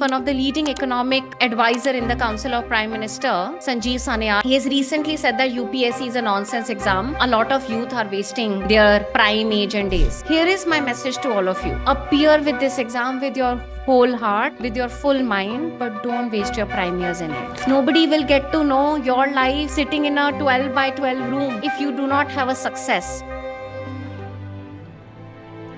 one of the leading economic advisor in the Council of Prime Minister, Sanjeev Sanyal. He has recently said that UPSC is a nonsense exam. A lot of youth are wasting their prime age and days. Here is my message to all of you. Appear with this exam with your whole heart, with your full mind, but don't waste your prime years in it. Nobody will get to know your life sitting in a 12 by 12 room if you do not have a success.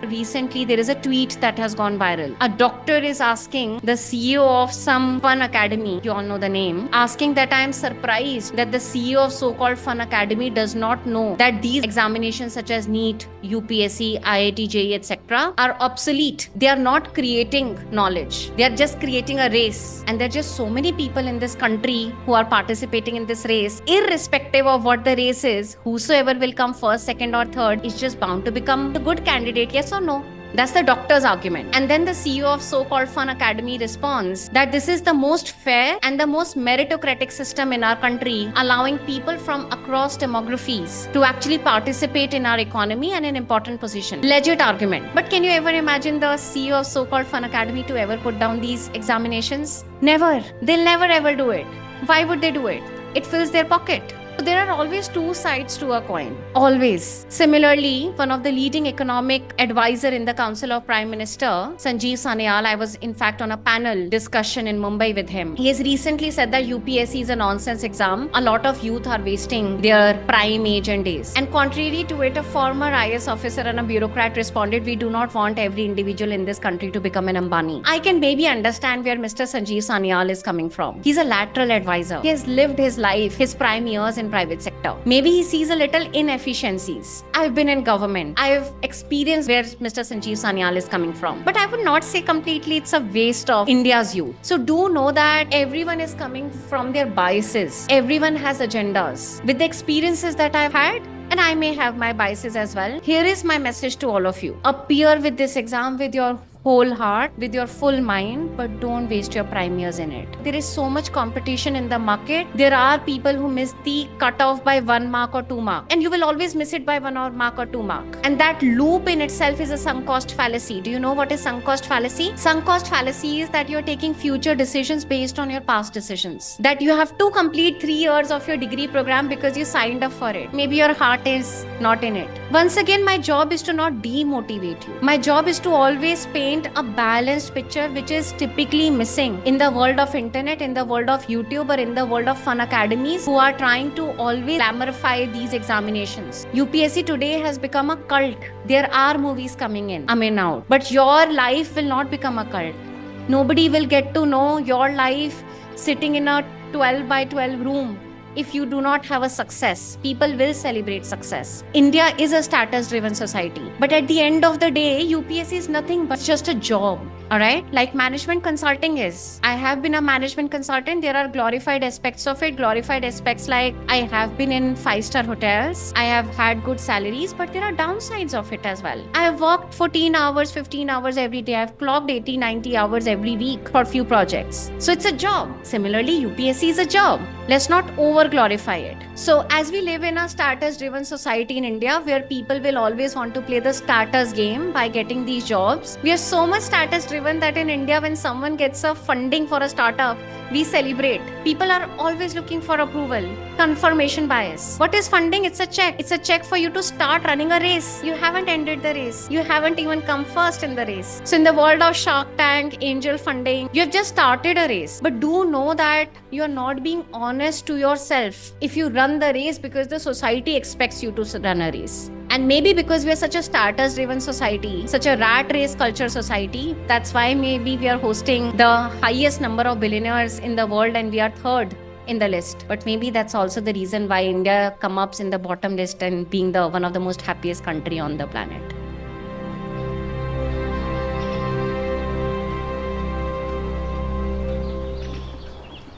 Recently, there is a tweet that has gone viral. A doctor is asking the CEO of some fun academy, you all know the name, asking that I am surprised that the CEO of so-called fun academy does not know that these examinations such as NEET, UPSC, IIT, JEE, etc. are obsolete. They are not creating knowledge. They are just creating a race. And there are just so many people in this country who are participating in this race. Irrespective of what the race is, whosoever will come first, second or third is just bound to become a good candidate. Yes or no? That's the doctor's argument. And then the CEO of so-called Fun Academy responds that this is the most fair and the most meritocratic system in our country, allowing people from across demographies to actually participate in our economy and in important position. Legit argument. But can you ever imagine the CEO of so-called Fun Academy to ever put down these examinations? Never. They'll never ever do it. Why would they do it? It fills their pocket. There are always two sides to a coin. Always. Similarly, one of the leading economic advisor in the Council of Prime Minister, Sanjeev Sanyal, I was in fact on a panel discussion in Mumbai with him. He has recently said that UPSC is a nonsense exam. A lot of youth are wasting their prime age and days. And contrary to it, a former IAS officer and a bureaucrat responded, we do not want every individual in this country to become an Ambani. I can maybe understand where Mr. Sanjeev Sanyal is coming from. He's a lateral advisor. He has lived his life, his prime years in private sector. Maybe he sees a little inefficiencies. I've been in government. I've experienced where Mr. Sanjeev Sanyal is coming from. But I would not say completely it's a waste of India's youth. So do know that everyone is coming from their biases. Everyone has agendas. With the experiences that I've had, and I may have my biases as well, here is my message to all of you. Appear with this exam with your whole heart, with your full mind, but don't waste your prime years in it. There is so much competition in the market. There are people who miss the cutoff by 1 mark or 2 mark, and you will always miss it by 1 mark or 2 mark. And that loop in itself is a sunk cost fallacy. Do you know what is sunk cost fallacy? Sunk cost fallacy is that you're taking future decisions based on your past decisions. That you have to complete 3 years of your degree program because you signed up for it. Maybe your heart is not in it. Once again, my job is to not demotivate you. My job is to always paint a balanced picture which is typically missing in the world of internet, in the world of YouTube, or in the world of fun academies who are trying to always glamorify these examinations. UPSC today has become a cult. There are movies coming in, out. But your life will not become a cult. Nobody will get to know your life sitting in a 12 by 12 room. If you do not have a success, people will celebrate success. India is a status-driven society. But at the end of the day, UPSC is nothing but just a job. Alright? Like management consulting is. I have been a management consultant. There are glorified aspects of it. Glorified aspects like I have been in 5-star hotels. I have had good salaries, but there are downsides of it as well. I have worked 14 hours, 15 hours every day. I've clocked 80, 90 hours every week for few projects. So it's a job. Similarly, UPSC is a job. Let's not over glorify it. So as we live in a status-driven society in India where people will always want to play the status game by getting these jobs, we are so much status-driven that in India when someone gets a funding for a startup, we celebrate. People are always looking for approval. Confirmation bias. What is funding? It's a check. It's a check for you to start running a race. You haven't ended the race. You haven't even come first in the race. So in the world of Shark Tank, angel funding, you have just started a race. But do know that you're not being honest to yourself if you run the race because the society expects you to run a race. And maybe because we are such a status-driven society, such a rat race culture society, that's why maybe we are hosting the highest number of billionaires in the world and we are third in the list. But maybe that's also the reason why India comes up in the bottom list and being one of the most happiest country on the planet.